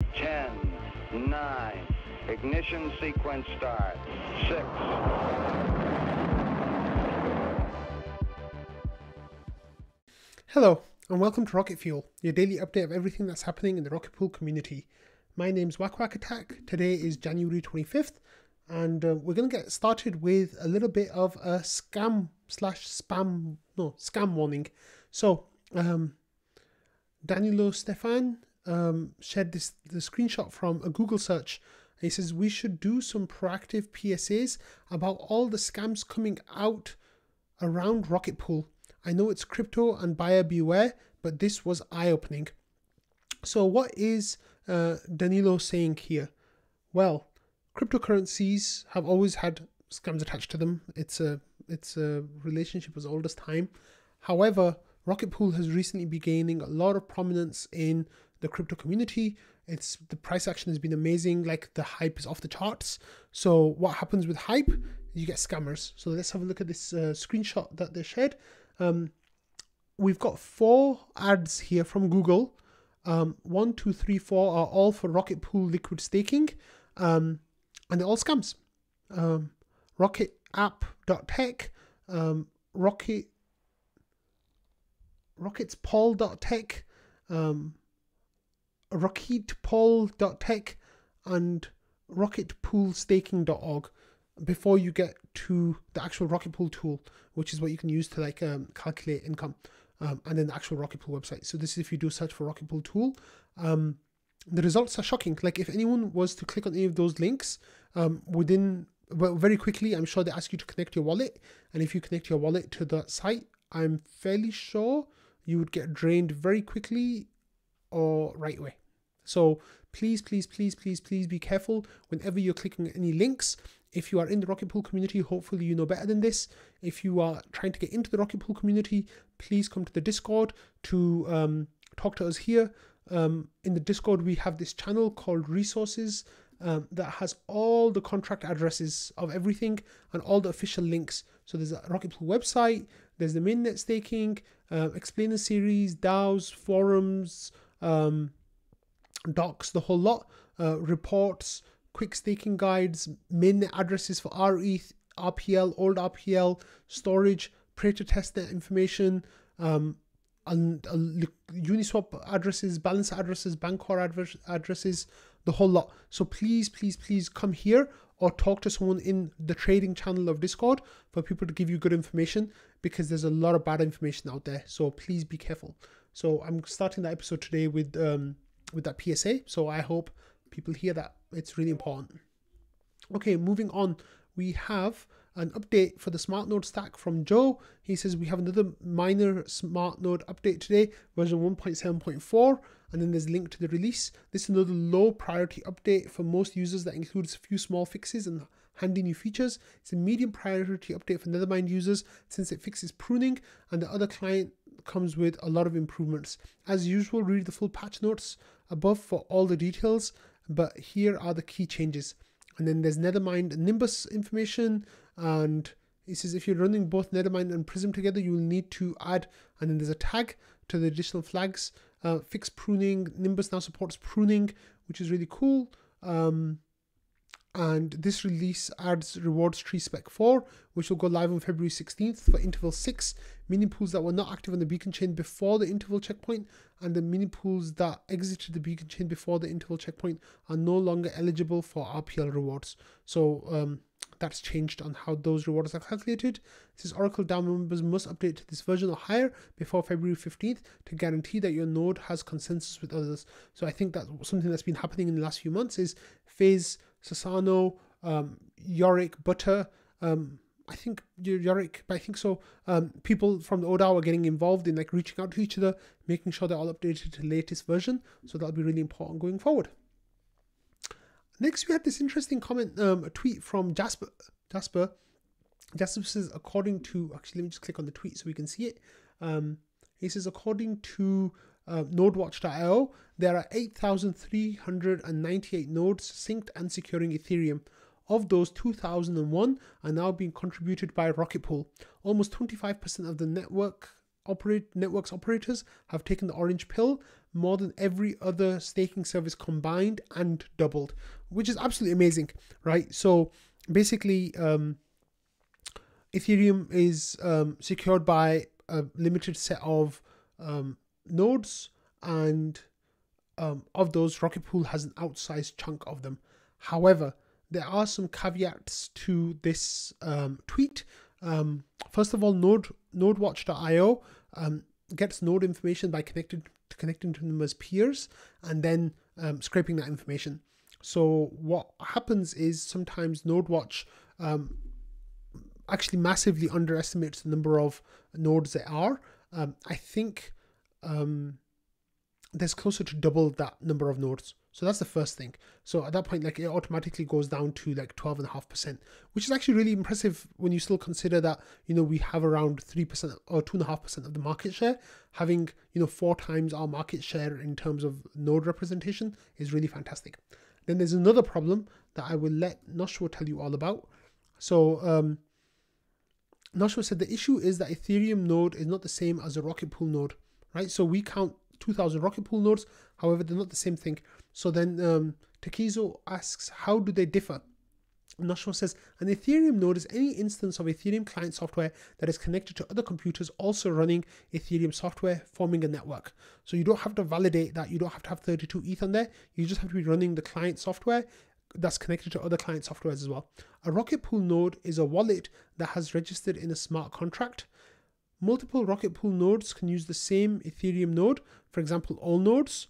10, 9, ignition sequence start. 6. Hello, and welcome to Rocket Fuel, your daily update of everything that's happening in the Rocket Pool community. My name's Whack Whack Attack. Today is January 25th, and we're going to get started with a little bit of a scam warning. So, Danilo Stefan shared the screenshot from a Google search. He says we should do some proactive PSAs about all the scams coming out around Rocket Pool. I know it's crypto and buyer beware, but this was eye-opening. So what is Danilo saying here? Well, cryptocurrencies have always had scams attached to them. It's a relationship as old as time. However, Rocket Pool has recently been gaining a lot of prominence in the crypto community. The price action has been amazing. Like, the hype is off the charts. So what happens with hype? You get scammers. So let's have a look at this screenshot that they shared. We've got 4 ads here from Google. 1, 2, 3, 4 are all for Rocket Pool liquid staking, and they're all scams. Rocketapp.tech, rocketspol.tech, rocketpol.tech, and rocketpoolstaking.org. Before you get to the actual Rocket Pool tool, which is what you can use to calculate income, and then the actual Rocket Pool website. So this is if you do search for Rocket Pool tool. The results are shocking. Like, if anyone was to click on any of those links, very quickly, I'm sure they ask you to connect your wallet. And if you connect your wallet to the site, I'm fairly sure you would get drained very quickly or right away. So please be careful whenever you're clicking any links. If you are in the Rocket Pool community, hopefully you know better than this. If you are trying to get into the Rocket Pool community, please come to the Discord to talk to us here. In the Discord, we have this channel called Resources that has all the contract addresses of everything and all the official links. So there's a Rocket Pool website, there's the mainnet staking, explainer series, DAOs, forums, docs, the whole lot, reports, quick staking guides, mainnet addresses for RETH, RPL, old RPL, storage, Pray-to testnet information, and Uniswap addresses, Balancer addresses, Bancor addresses, the whole lot. So please come here or talk to someone in the trading channel of Discord for people to give you good information, because there's a lot of bad information out there. So please be careful. So I'm starting that episode today with that PSA. So I hope people hear that. It's really important. Okay, moving on. We have an update for the smart node stack from Joe. He says we have another minor smart node update today, version 1.7.4, and then there's a link to the release. This is another low priority update for most users that includes a few small fixes and handy new features. It's a medium priority update for Nethermind users since it fixes pruning, and the other client comes with a lot of improvements. As usual, read the full patch notes above for all the details, but here are the key changes. And then there's Nethermind and Nimbus information, and it says if you're running both Nethermind and Prism together, you will need to add, and then there's a tag to the additional flags. Fix pruning. Nimbus now supports pruning, which is really cool. And this release adds rewards tree spec 4, which will go live on February 16th for interval 6. Mini pools that were not active on the beacon chain before the interval checkpoint, and the mini pools that exited the beacon chain before the interval checkpoint are no longer eligible for RPL rewards. So that's changed on how those rewards are calculated. It says Oracle DAO members must update to this version or higher before February 15th to guarantee that your node has consensus with others. So I think that's something that's been happening in the last few months is Fizz, Sasano, Yorick, Butter, I think Yorick, but I think so. People from the ODAO are getting involved in like reaching out to each other, making sure they're all updated to the latest version. So that'll be really important going forward. Next, we had this interesting comment, a tweet from Jasper. Jasper says, according to, actually, let me just click on the tweet so we can see it. He says, according to nodewatch.io, there are 8,398 nodes synced and securing Ethereum. Of those, 2,001 are now being contributed by Rocket Pool. Almost 25% of the network's operators have taken the orange pill more than every other staking service combined and doubled, which is absolutely amazing, right? So basically, Ethereum is secured by a limited set of nodes, and of those, Rocket Pool has an outsized chunk of them. However, there are some caveats to this tweet. First of all, nodewatch.io gets node information by connecting to them as peers and then scraping that information. So what happens is sometimes NodeWatch actually massively underestimates the number of nodes there are. I think there's closer to double that number of nodes. So that's the first thing. So at that point, like, it automatically goes down to like 12.5%, which is actually really impressive when you still consider that, you know, we have around 3% or 2.5% of the market share. Having, you know, 4 times our market share in terms of node representation is really fantastic. Then there's another problem that I will let Noshua tell you all about. So Noshua said the issue is that Ethereum node is not the same as a Rocket Pool node, right? So we count 2,000 Rocket Pool nodes, however, they're not the same thing. So then Takizo asks, how do they differ? Noshua says, an Ethereum node is any instance of Ethereum client software that is connected to other computers also running Ethereum software, forming a network. So you don't have to validate that. You don't have to have 32 ETH on there. You just have to be running the client software that's connected to other client softwares as well. A Rocket Pool node is a wallet that has registered in a smart contract. Multiple Rocket Pool nodes can use the same Ethereum node, for example, all nodes,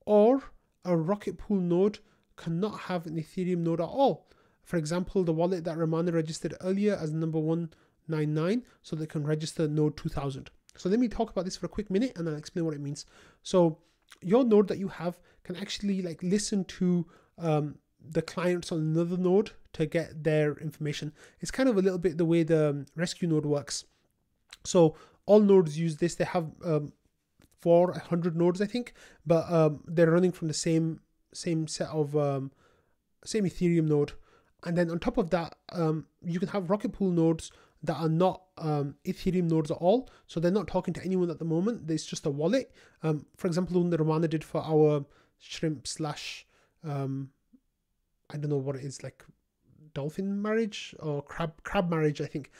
or a Rocket Pool node cannot have an Ethereum node at all. For example, the wallet that Ramana registered earlier as number 199, so they can register node 2000. So let me talk about this for a quick minute and I'll explain what it means. So your node that you have can actually like listen to the clients on another node to get their information. It's kind of a little bit the way the rescue node works. So all nodes use this. They have 400 nodes, I think, but they're running from the same set of same Ethereum node. And then on top of that, you can have Rocket Pool nodes that are not Ethereum nodes at all. So they're not talking to anyone at the moment. There's just a wallet. For example, the one that Ramana did for our shrimp slash, I don't know what it is, like dolphin marriage or crab marriage, I think.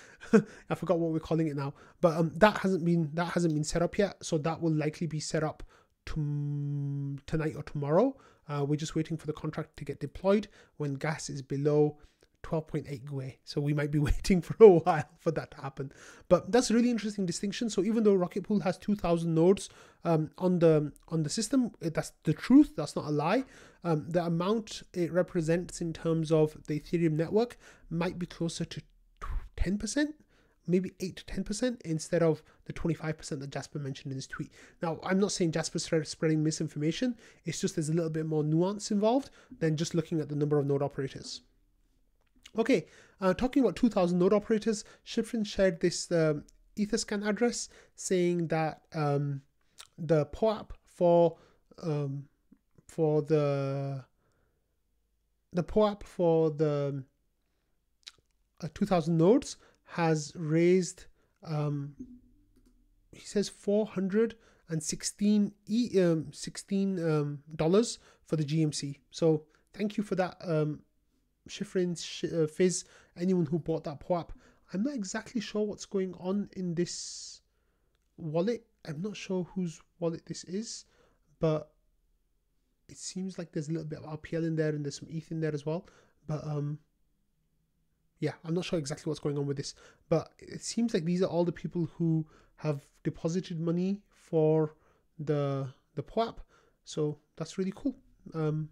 I forgot what we're calling it now. But that hasn't been set up yet. So that will likely be set up tonight or tomorrow. We're just waiting for the contract to get deployed when gas is below 12.8 GUE. So we might be waiting for a while for that to happen. But that's a really interesting distinction. So even though Rocket Pool has 2,000 nodes on the system, that's the truth. That's not a lie. The amount it represents in terms of the Ethereum network might be closer to 10%. Maybe 8 to 10% instead of the 25% that Jasper mentioned in his tweet. Now, I'm not saying Jasper's spreading misinformation. It's just there's a little bit more nuance involved than just looking at the number of node operators. Okay, talking about 2,000 node operators, Shifrin shared this Etherscan address saying that the POAP for the 2,000 nodes has raised, he says $416 $16 for the GMC. So thank you for that, Shifrin, Fizz, anyone who bought that POAP. I'm not exactly sure what's going on in this wallet. I'm not sure whose wallet this is, but it seems like there's a little bit of RPL in there and there's some ETH in there as well. But yeah, I'm not sure exactly what's going on with this, but it seems like these are all the people who have deposited money for the POAP. So that's really cool. I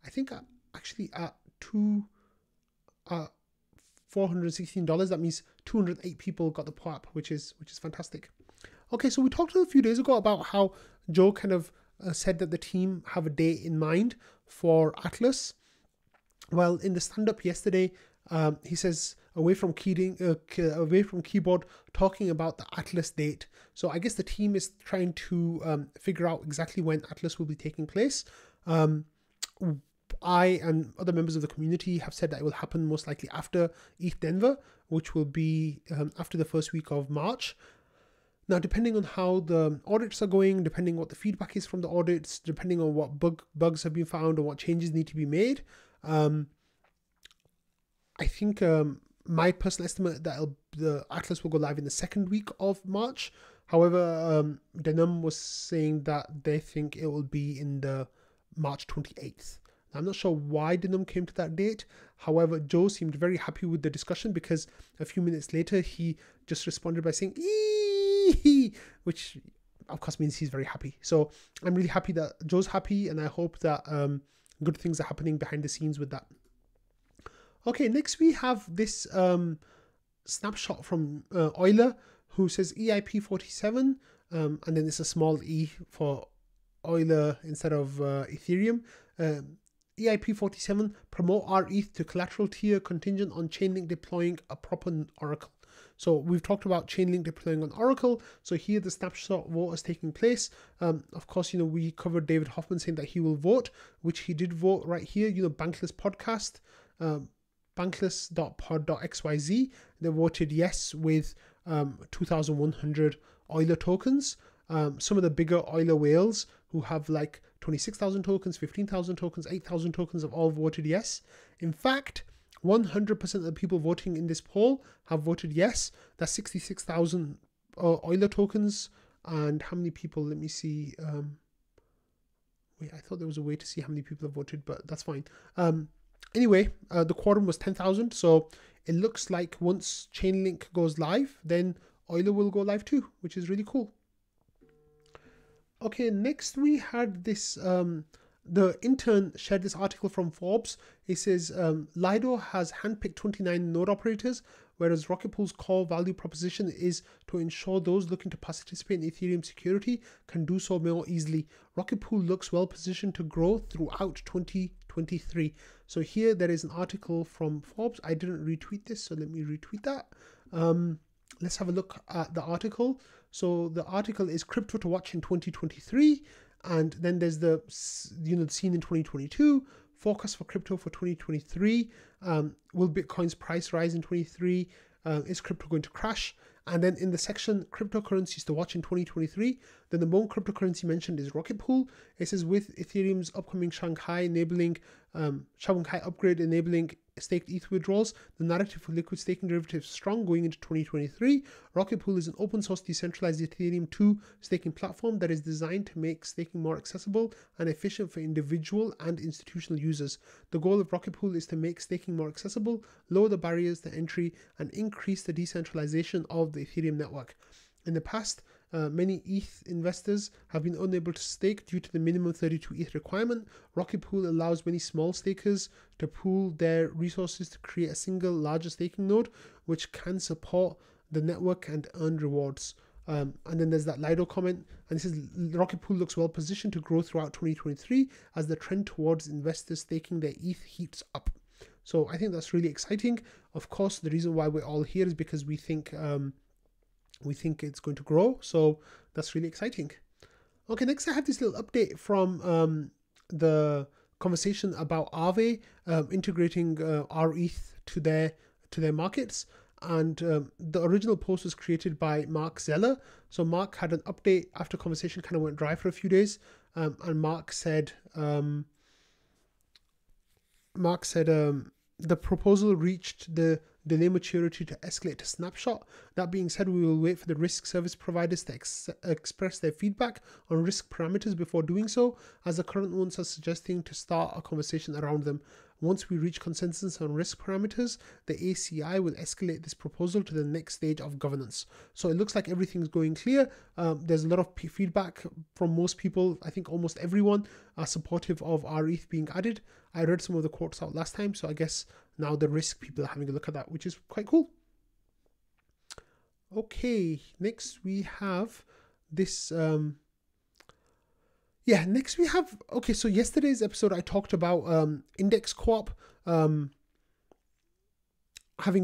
think actually at $416, that means 208 people got the POAP, which is fantastic. Okay, so we talked a few days ago about how Joe kind of said that the team have a date in mind for Atlas. Well, in the stand-up yesterday, he says away from keyboard, talking about the Atlas date. So I guess the team is trying to figure out exactly when Atlas will be taking place. I and other members of the community have said that it will happen most likely after ETH Denver, which will be after the first week of March. Now, depending on how the audits are going, depending what the feedback is from the audits, depending on what bugs have been found or what changes need to be made, I think my personal estimate that the Atlas will go live in the second week of March. However, Denim was saying that they think it will be in the March 28th. I'm not sure why Denim came to that date. However, Joe seemed very happy with the discussion because a few minutes later he just responded by saying "Eee," which of course means he's very happy. So I'm really happy that Joe's happy, and I hope that good things are happening behind the scenes with that. Okay, next we have this snapshot from Euler, who says EIP 47, and then it's a small e for Euler instead of Ethereum. EIP 47, promote our ETH to collateral tier contingent on Chainlink deploying a proper Oracle. So we've talked about Chainlink deploying on Oracle. So here the snapshot vote is taking place. Of course, we covered David Hoffman saying that he will vote, which he did vote right here. Bankless podcast, bankless.pod.xyz. They voted yes with 2,100 Euler tokens. Some of the bigger Euler whales who have like 26,000 tokens, 15,000 tokens, 8,000 tokens have all voted yes. In fact, 100% of the people voting in this poll have voted yes. That's 66,000 Euler tokens. And how many people? Let me see. Wait, I thought there was a way to see how many people have voted, but that's fine. Anyway, the quorum was 10,000. So it looks like once Chainlink goes live, then Euler will go live too, which is really cool. Okay, next we had this, the intern shared this article from Forbes. It says, Lido has handpicked 29 node operators, whereas Rocket Pool's core value proposition is to ensure those looking to participate in Ethereum security can do so more easily. Rocket Pool looks well positioned to grow throughout 2023. So here there is an article from Forbes. I didn't retweet this, so let me retweet that. Let's have a look at the article. So the article is crypto to watch in 2023, and then there's the scene in 2022, forecast for crypto for 2023. Will Bitcoin's price rise in 23? Is crypto going to crash? And then in the section cryptocurrencies to watch in 2023, then the main cryptocurrency mentioned is Rocket Pool. It says with Ethereum's upcoming Shanghai upgrade enabling staked ETH withdrawals, the narrative for liquid staking derivatives is strong going into 2023. Rocket Pool is an open source decentralized Ethereum 2 staking platform that is designed to make staking more accessible and efficient for individual and institutional users. The goal of Rocket Pool is to make staking more accessible, lower the barriers to entry, and increase the decentralization of the Ethereum network. In the past, many ETH investors have been unable to stake due to the minimum 32 ETH requirement. Rocket Pool allows many small stakers to pool their resources to create a single larger staking node, which can support the network and earn rewards. And then there's that Lido comment, and it says Rocket Pool looks well positioned to grow throughout 2023 as the trend towards investors staking their ETH heats up. So I think that's really exciting. Of course, the reason why we're all here is because we think it's going to grow. So that's really exciting. Okay, next I have this little update from the conversation about Aave integrating our ETH to their markets. And the original post was created by Mark Zeller. So Mark had an update after conversation kind of went dry for a few days. And Mark said the proposal reached the delay maturity to escalate to snapshot. That being said, we will wait for the risk service providers to express their feedback on risk parameters before doing so, as the current ones are suggesting to start a conversation around them. Once we reach consensus on risk parameters, the ACI will escalate this proposal to the next stage of governance. So it looks like everything's going clear. There's a lot of feedback from most people. I think almost everyone are supportive of our ETH being added. I read some of the quotes out last time, so I guess now the risk people are having a look at that, which is quite cool. Okay, next we have this... okay, so yesterday's episode I talked about Index Co-op having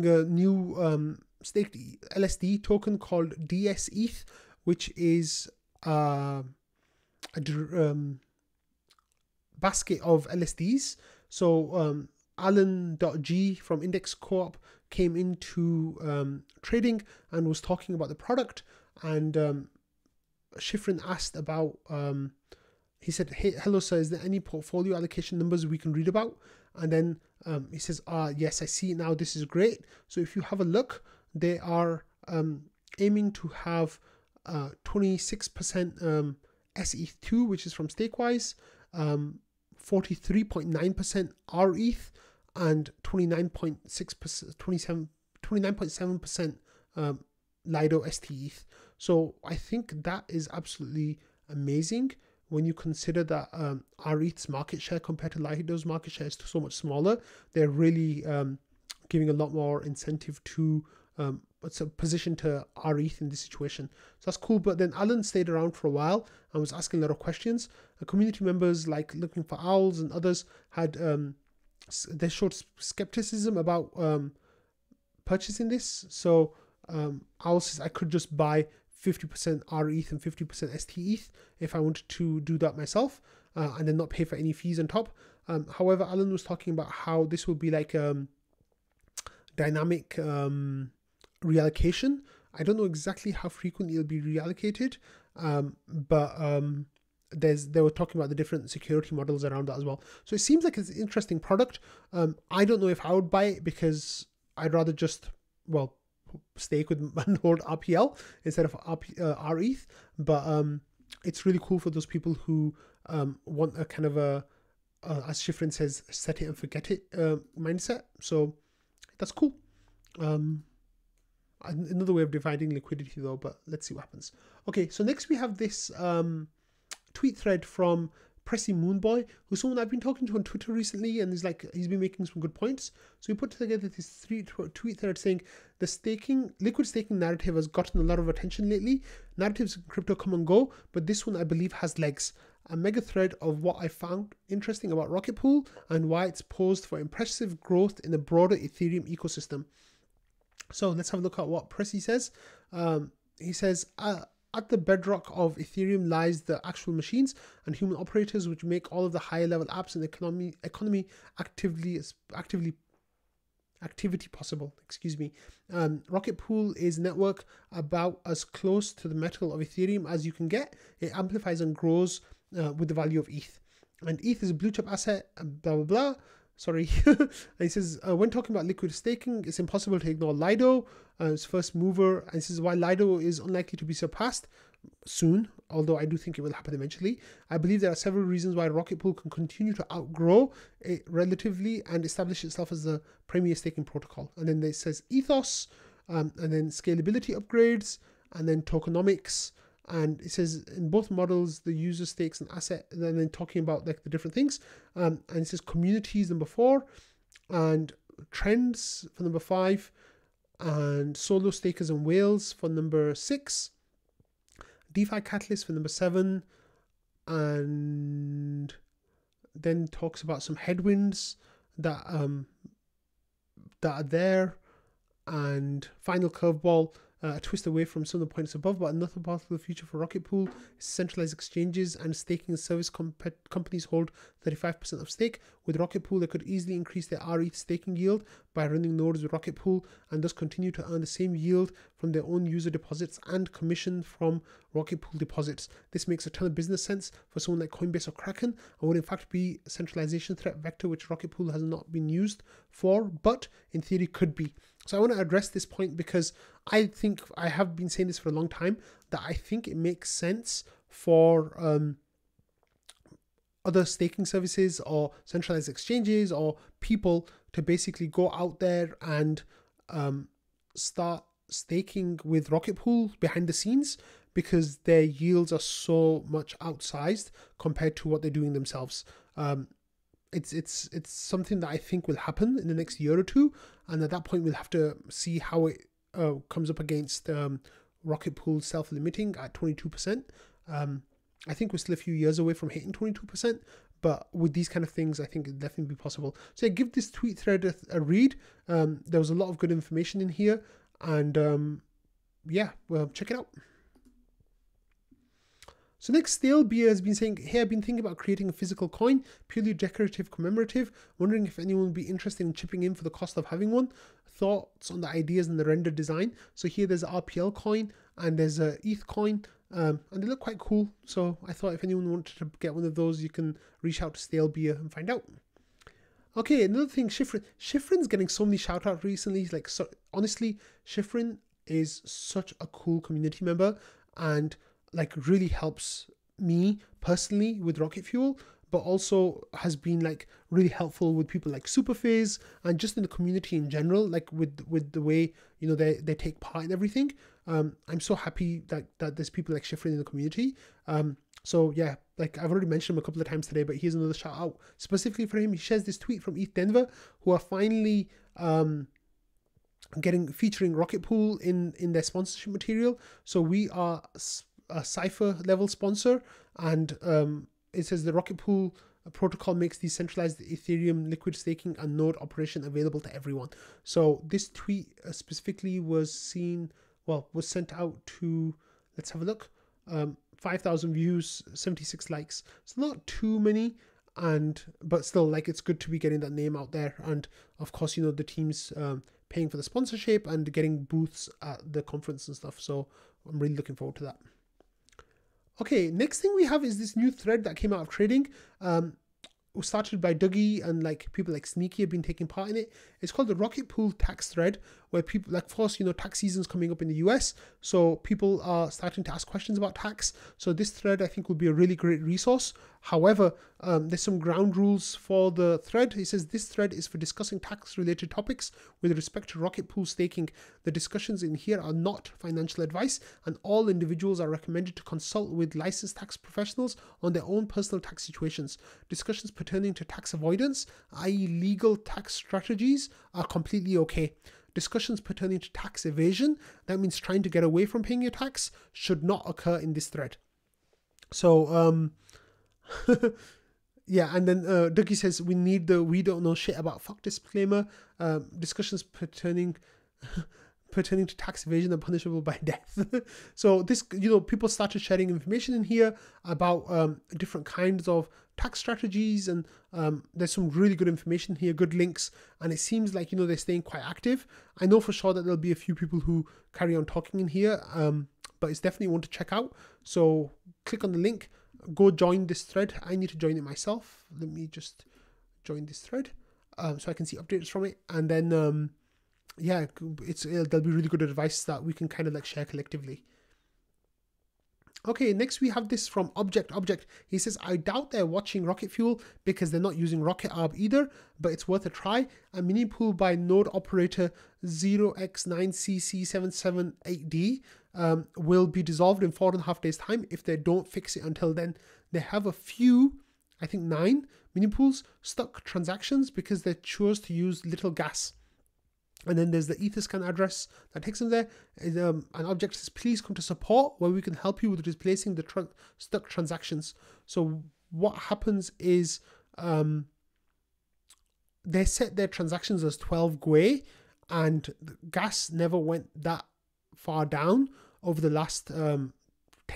a new staked LSD token called dsETH, which is a basket of LSDs. So Alan.G from Index Co-op came into trading and was talking about the product. and Shifrin asked about, he said, hey, hello sir, is there any portfolio allocation numbers we can read about? And then he says, yes, I see now, this is great. So if you have a look, they are aiming to have 26% dsETH2, which is from Stakewise, 43.9% rETH, and 29.7% Lido STETH. So I think that is absolutely amazing when you consider that rETH's market share compared to Lido's market share is so much smaller. They're really giving a lot more incentive to what's a position to rETH in this situation. So that's cool. But then Alan stayed around for a while and was asking a lot of questions. Community members like Looking for Owls and others had they showed skepticism about purchasing this. So Owl says I could just buy 50% rETH and 50% STETH if I wanted to do that myself, and then not pay for any fees on top. However, Alan was talking about how this will be like dynamic reallocation. I don't know exactly how frequently it'll be reallocated, but they were talking about the different security models around that as well. So it seems like it's an interesting product. I don't know if I would buy it because I'd rather just, well, stake with and hold RPL instead of rETH, but it's really cool for those people who want a kind of a as Shifrin says, set it and forget it mindset. So that's cool. Another way of dividing liquidity though, but let's see what happens. Okay, so next we have this tweet thread from Pressie Moonboy, who's someone I've been talking to on Twitter recently, and he's been making some good points. So we put together this tweet thread saying the liquid staking narrative has gotten a lot of attention lately. Narratives in crypto come and go, but this one I believe has legs. A mega thread of what I found interesting about Rocket Pool and why it's posed for impressive growth in the broader Ethereum ecosystem. So let's have a look at what Pressie says. He says, at the bedrock of Ethereum lies the actual machines and human operators which make all of the higher level apps and economy activity possible. Rocket Pool is a network about as close to the metal of Ethereum as you can get. It amplifies and grows with the value of ETH. And ETH is a blue chip asset, blah, blah, blah. Sorry. And he says, when talking about liquid staking, it's impossible to ignore Lido, its first mover. And this is why Lido is unlikely to be surpassed soon, although I do think it will happen eventually. I believe there are several reasons why Rocket Pool can continue to outgrow it relatively and establish itself as the premier staking protocol. And then it says ethos, and then scalability upgrades, and then tokenomics. And it says in both models, the user stakes an asset, and then talking about like the different things. And it says communities, number 4, and trends for number 5, and solo stakers and whales for number 6, DeFi catalyst for number 7, and then talks about some headwinds that are there, and final curveball. A twist away from some of the points above, but another part of the future for Rocket Pool is centralized exchanges and staking service companies hold 35% of stake. With Rocket Pool, they could easily increase their rETH staking yield by running nodes with Rocket Pool and thus continue to earn the same yield from their own user deposits and commission from Rocket Pool deposits. This makes a ton of business sense for someone like Coinbase or Kraken and would in fact be a centralization threat vector which Rocket Pool has not been used for, but in theory could be. So I want to address this point because I think I have been saying this for a long time, that I think it makes sense for other staking services or centralized exchanges or people to basically go out there and start staking with Rocket Pool behind the scenes because their yields are so much outsized compared to what they're doing themselves. It's something that I think will happen in the next year or two, and at that point we'll have to see how it comes up against Rocket Pool self-limiting at 22%. I think we're still a few years away from hitting 22%, but with these kind of things, I think it'll definitely be possible. So yeah, give this tweet thread a read. There was a lot of good information in here, and yeah, well, check it out. So next, Stale Beer has been saying, hey, I've been thinking about creating a physical coin, purely decorative commemorative, wondering if anyone would be interested in chipping in for the cost of having one. thoughts on the ideas and the render design. So here there's an RPL coin and there's a ETH coin, and they look quite cool. So I thought if anyone wanted to get one of those, you can reach out to Stale Beer and find out. Okay, another thing, Shifrin. Shifrin's getting so many shout outs recently. Like, so, honestly, Shifrin is such a cool community member and like really helps me personally with rocket fuel, but also has been like really helpful with people like Superphase and just in the community in general, like with the way, you know, they take part in everything. I'm so happy that there's people like Shifrin in the community. So yeah, like I've already mentioned him a couple of times today, but here's another shout out specifically for him. He shares this tweet from ETH Denver, who are finally featuring Rocket Pool in their sponsorship material. So we are a Cypher level sponsor, and it says the Rocket Pool protocol makes decentralized Ethereum liquid staking and node operation available to everyone. So this tweet specifically was sent out to, let's have a look, 5,000 views, 76 likes. It's not too many, but still, like, it's good to be getting that name out there. And of course, you know, the team's paying for the sponsorship and getting booths at the conference and stuff. So I'm really looking forward to that. Okay, next thing we have is this new thread that came out of trading. Was started by Dougie, and like people like Sneaky have been taking part in it. It's called the Rocket Pool tax thread, where people, like, of course, you know, tax season's coming up in the US, so people are starting to ask questions about tax. So this thread I think will be a really great resource. However, there's some ground rules for the thread. It says this thread is for discussing tax related topics with respect to Rocket Pool staking. The discussions in here are not financial advice, and all individuals are recommended to consult with licensed tax professionals on their own personal tax situations. Discussions pertaining to tax avoidance, i.e. legal tax strategies, are completely okay. Discussions pertaining to tax evasion, that means trying to get away from paying your tax, should not occur in this thread. So, yeah, and then Dougie says we need the "we don't know shit about fuck" disclaimer. Discussions pertaining to tax evasion are punishable by death. So this, you know, people started sharing information in here about different kinds of tax strategies, and there's some really good information here, good links, and it seems like, you know, they're staying quite active. I know for sure that there'll be a few people who carry on talking in here, but it's definitely one to check out. So click on the link, go join this thread. I need to join it myself. Let me just join this thread so I can see updates from it, and then yeah, there'll be really good advice that we can kind of like share collectively. Okay, next we have this from Object. He says, I doubt they're watching Rocket Fuel because they're not using Rocket Arb either, but it's worth a try. A mini pool by node operator 0x9cc778D will be dissolved in 4.5 days time if they don't fix it until then. They have a few, I think 9 mini pools stuck transactions because they chose to use little gas. And then there's the Etherscan address that takes them there. An Object says, please come to support where we can help you with replacing the stuck transactions. So what happens is they set their transactions as 12 GUI, and the gas never went that far down over the last 10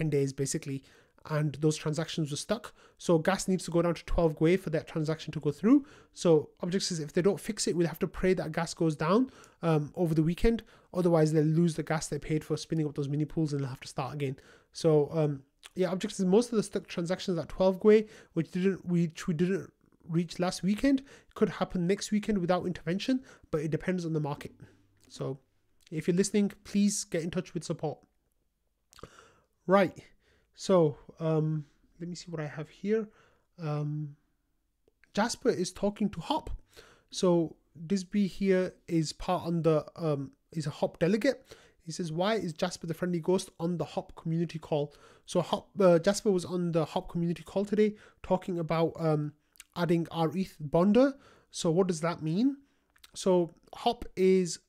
days basically, and those transactions were stuck. So gas needs to go down to 12 GUI for that transaction to go through. So Object says if they don't fix it, we'll have to pray that gas goes down over the weekend. Otherwise, they'll lose the gas they paid for spinning up those mini pools and they'll have to start again. So yeah, Object says most of the stuck transactions at 12 GUI, which we didn't reach last weekend, could happen next weekend without intervention, but it depends on the market. So if you're listening, please get in touch with support. Right. So let me see what I have here. Jasper is talking to Hop. So Disby here is is a Hop delegate. He says, why is Jasper the friendly ghost on the Hop community call? So Jasper was on the Hop community call today talking about adding our ETH bonder. So what does that mean? So Hop is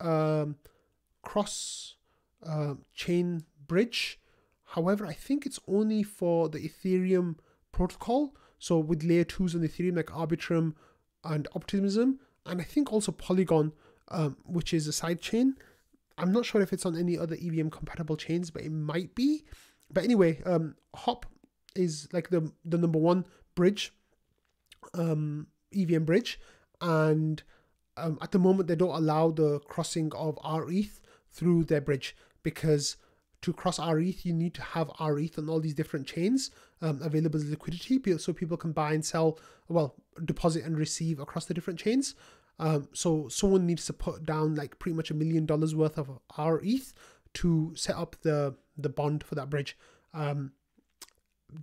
cross chain bridge. However, I think it's only for the Ethereum protocol. So with layer 2s on Ethereum like Arbitrum and Optimism, and I think also Polygon, which is a side chain. I'm not sure if it's on any other EVM compatible chains, but it might be. But anyway, Hop is like the number one bridge, EVM bridge, and at the moment they don't allow the crossing of rsETH through their bridge, because to cross rsETH you need to have rsETH on all these different chains available as liquidity, so people can buy and sell, well, deposit and receive across the different chains. So someone needs to put down like pretty much $1 million worth of rsETH to set up the bond for that bridge.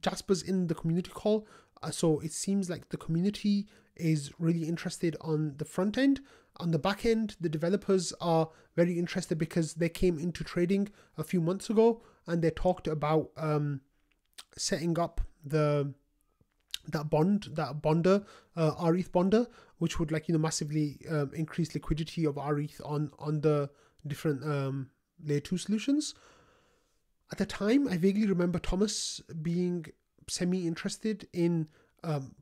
Jasper's in the community call, so it seems like the community is really interested on the front end. On the back end, the developers are very interested because they came into trading a few months ago and they talked about setting up that bonder, rsETH bonder, which would like, you know, massively increase liquidity of rsETH on the different layer 2 solutions. At the time, I vaguely remember Thomas being semi-interested in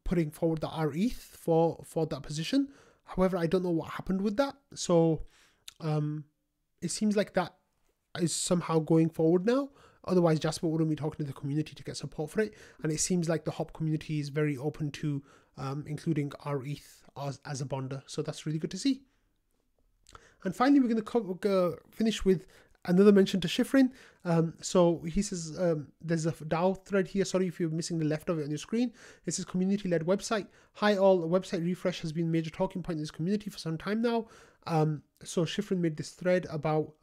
putting forward the rsETH for that position. However, I don't know what happened with that. So it seems like that is somehow going forward now. Otherwise, Jasper wouldn't be talking to the community to get support for it. And it seems like the HOP community is very open to including rsETH as a bonder. So that's really good to see. And finally, we're going to finish with another mention to Shifrin. So he says there's a DAO thread here. Sorry if you're missing the left of it on your screen. It says community-led website. Hi all, a website refresh has been a major talking point in this community for some time now. So Shifrin made this thread about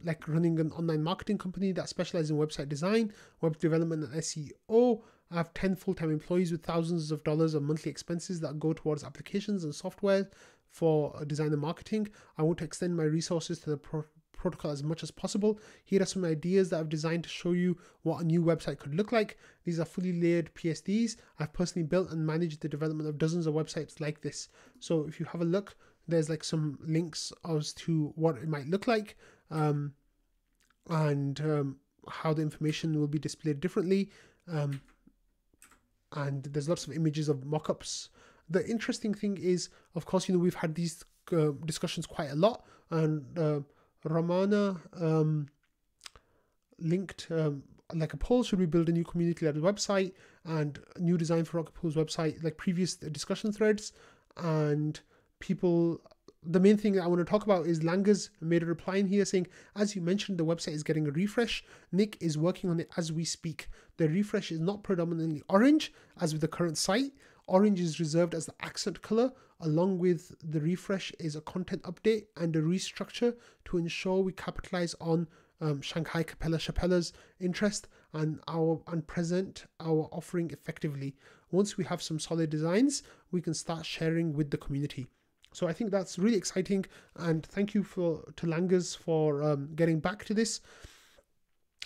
like running an online marketing company that specializes in website design, web development, and SEO. I have 10 full-time employees with thousands of dollars of monthly expenses that go towards applications and software for design and marketing. I want to extend my resources to the protocol as much as possible. Here are some ideas that I've designed to show you what a new website could look like. These are fully layered PSDs. I've personally built and managed the development of dozens of websites like this. So if you have a look, there's like some links as to what it might look like, and how the information will be displayed differently. And there's lots of images of mockups. The interesting thing is, of course, you know, we've had these discussions quite a lot, and Ramana linked like a poll: should we build a new community-led website and a new design for Rocket Pool's website, like previous discussion threads. And people, the main thing that I want to talk about is Langa's made a reply in here saying, as you mentioned, the website is getting a refresh. Nick is working on it as we speak. The refresh is not predominantly orange as with the current site. Orange is reserved as the accent color. Along with the refresh is a content update and a restructure to ensure we capitalize on Shanghai Chapella's interest and present our offering effectively. Once we have some solid designs, we can start sharing with the community. So I think that's really exciting, and thank you to Langas for getting back to this.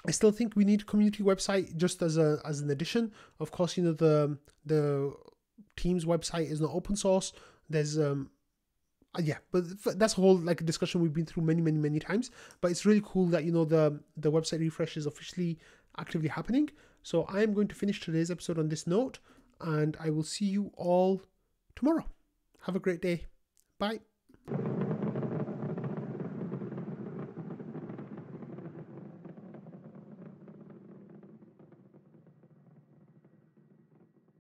I still think we need a community website just as an addition. Of course, you know, the team's website is not open source. There's yeah, but that's a whole like discussion we've been through many times. But it's really cool that, you know, the website refresh is officially actively happening. So I am going to finish today's episode on this note, and I will see you all tomorrow. Have a great day. Bye.